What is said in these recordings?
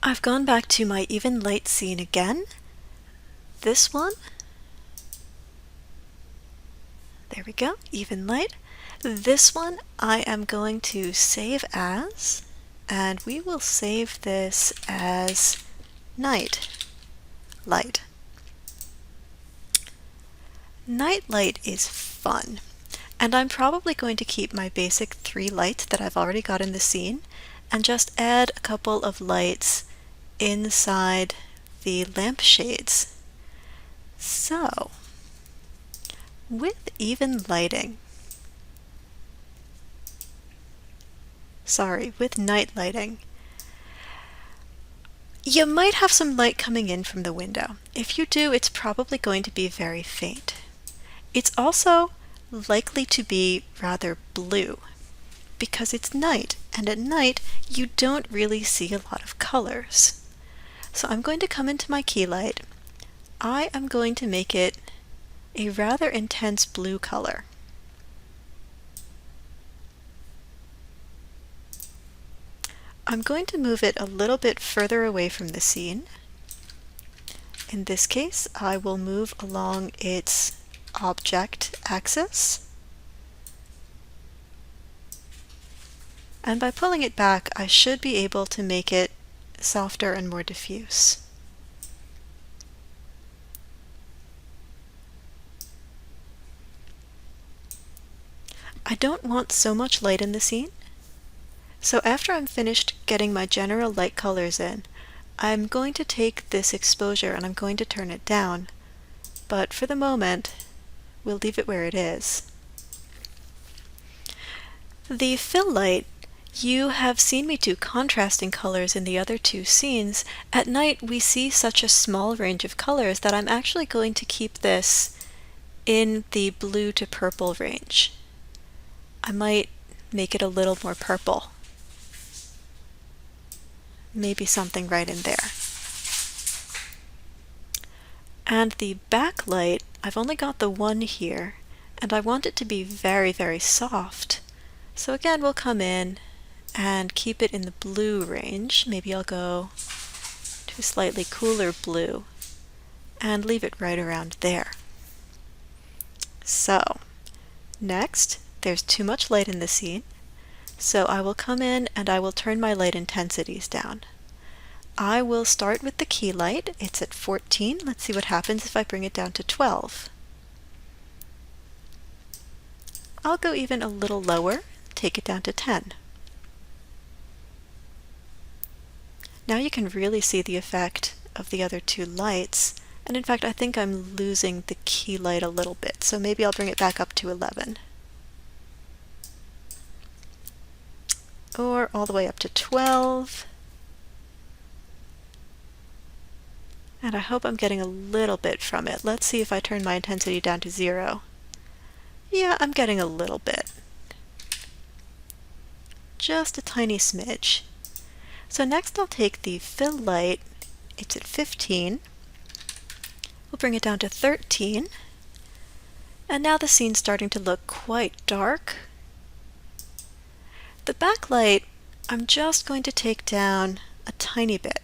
I've gone back to my even light scene again. This one. There we go, even light. This one I am going to save as, and we will save this as night light. Night light is fun, and I'm probably going to keep my basic 3 lights that I've already got in the scene and just add a couple of lights inside the lampshades. So, with even lighting, with night lighting, you might have some light coming in from the window. If you do, it's probably going to be very faint. It's also likely to be rather blue because it's night, and at night you don't really see a lot of colors. So I'm going to come into my key light. I am going to make it a rather intense blue color. I'm going to move it a little bit further away from the scene. In this case, I will move along its object axis. And by pulling it back, I should be able to make it softer and more diffuse. I don't want so much light in the scene, so after I'm finished getting my general light colors in, I'm going to take this exposure and I'm going to turn it down, but for the moment, we'll leave it where it is. The fill light, you have seen me do contrasting colors in the other 2 scenes. At night we see such a small range of colors that I'm actually going to keep this in the blue to purple range. I might make it a little more purple. Maybe something right in there. And the backlight, I've only got the one here, and I want it to be very, very soft. So again, we'll come in and keep it in the blue range. Maybe I'll go to a slightly cooler blue and leave it right around there. So, next, there's too much light in the scene, so I will come in and I will turn my light intensities down. I will start with the key light. It's at 14. Let's see what happens if I bring it down to 12. I'll go even a little lower, take it down to 10. Now you can really see the effect of the other 2 lights, and in fact I think I'm losing the key light a little bit, so maybe I'll bring it back up to 11. Or all the way up to 12. And I hope I'm getting a little bit from it. Let's see if I turn my intensity down to 0. Yeah, I'm getting a little bit. Just a tiny smidge. So next I'll take the fill light. It's at 15. We'll bring it down to 13. And now the scene's starting to look quite dark. The backlight, I'm just going to take down a tiny bit.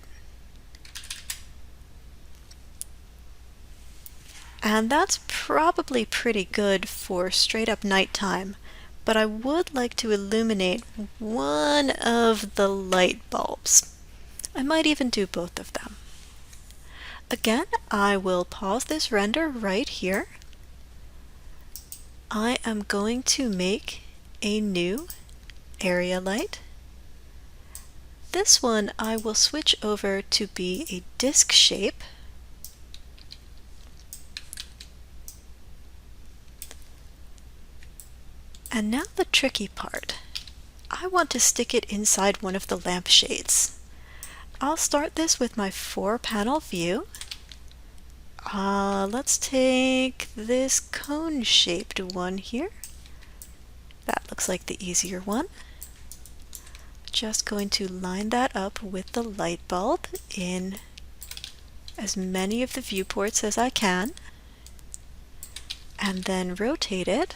And that's probably pretty good for straight up nighttime, but I would like to illuminate one of the light bulbs. I might even do both of them. Again, I will pause this render right here. I am going to make a new area light. This one I will switch over to be a disc shape. And now the tricky part. I want to stick it inside one of the lampshades. I'll start this with my 4-panel view. Let's take this cone-shaped one here. That looks like the easier one. Just going to line that up with the light bulb in as many of the viewports as I can, and then rotate it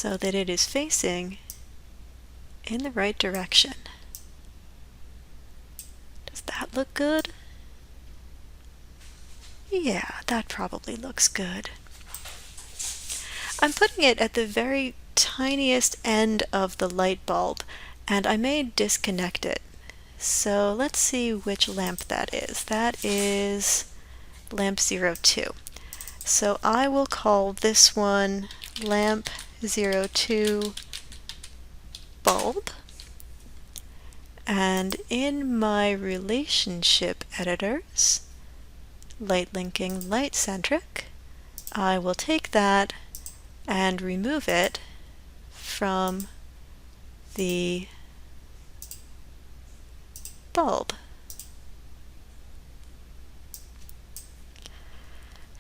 so that it is facing in the right direction. Does that look good? Yeah, that probably looks good. I'm putting it at the very tiniest end of the light bulb, and I may disconnect it. So let's see which lamp that is. That is lamp 02. So I will call this one lamp 02 bulb. And in my relationship editors, light linking light centric, I will take that and remove it from the bulb.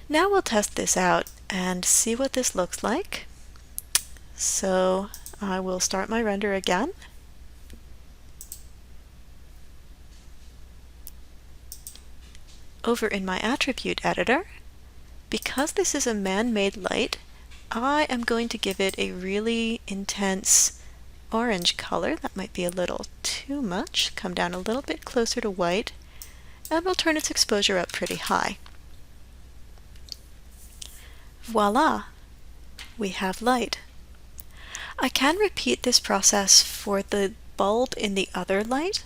Now we'll test this out and see what this looks like. So I will start my render again. Over in my attribute editor, because this is a man-made light, I am going to give it a really intense orange color. That might be a little too much. Come down a little bit closer to white, and we'll turn its exposure up pretty high. Voila! We have light. I can repeat this process for the bulb in the other light.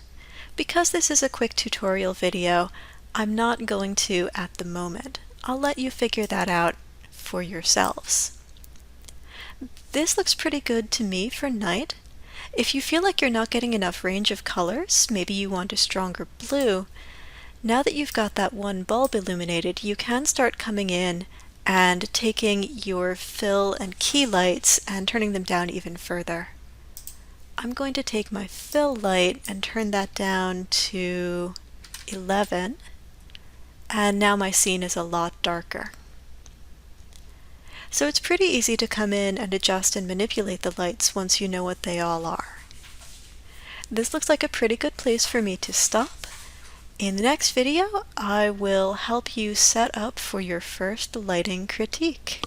Because this is a quick tutorial video, I'm not going to at the moment. I'll let you figure that out for yourselves. This looks pretty good to me for night. If you feel like you're not getting enough range of colors, maybe you want a stronger blue, now that you've got that one bulb illuminated, you can start coming in and taking your fill and key lights and turning them down even further. I'm going to take my fill light and turn that down to 11, and now my scene is a lot darker. So it's pretty easy to come in and adjust and manipulate the lights once you know what they all are. This looks like a pretty good place for me to stop. In the next video, I will help you set up for your first lighting critique.